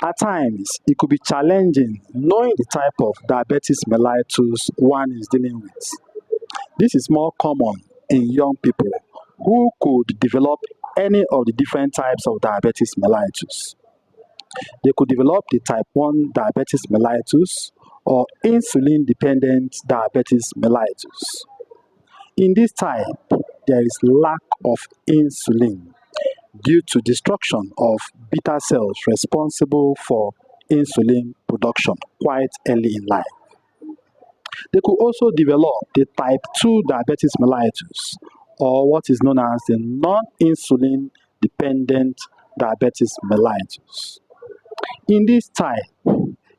At times, it could be challenging knowing the type of diabetes mellitus one is dealing with. This is more common in young people who could develop any of the different types of diabetes mellitus. They could develop the type 1 diabetes mellitus or insulin-dependent diabetes mellitus. In this type, there is lack of insulin due to destruction of beta cells responsible for insulin production quite early in life. They could also develop the type 2 diabetes mellitus, or what is known as the non-insulin dependent diabetes mellitus. In this type,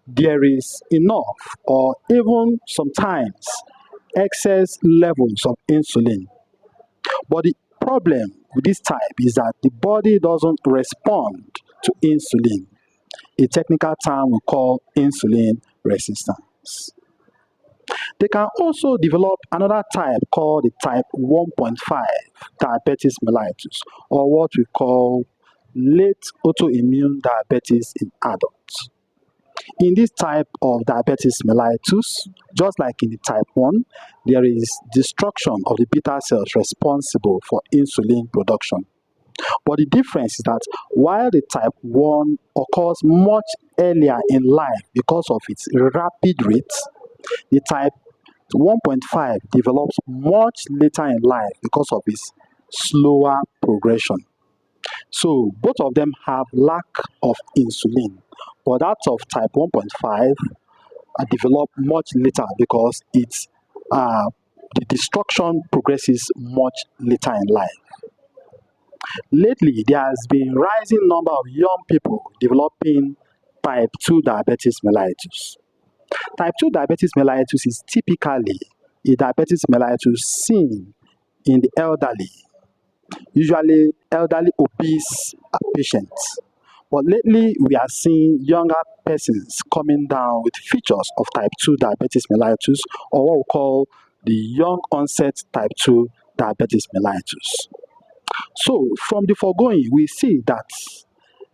there is enough or even sometimes excess levels of insulin. But the problem with this type is that the body doesn't respond to insulin, a technical term we call insulin resistance. They can also develop another type called the type 1.5 diabetes mellitus, or what we call late autoimmune diabetes in adults. In this type of diabetes mellitus, just like in the type 1, there is destruction of the beta cells responsible for insulin production. But the difference is that while the type 1 occurs much earlier in life because of its rapid rate, the type 1.5 develops much later in life because of its slower progression. So both of them have lack of insulin, but that of type 1.5 develop much later because it's the destruction progresses much later in life. Lately, there has been rising number of young people developing type 2 diabetes mellitus. Type 2 diabetes mellitus is typically a diabetes mellitus seen in the elderly, usually elderly obese patients. But lately, we are seeing younger persons coming down with features of type 2 diabetes mellitus, or what we call the young onset type 2 diabetes mellitus. So, from the foregoing, we see that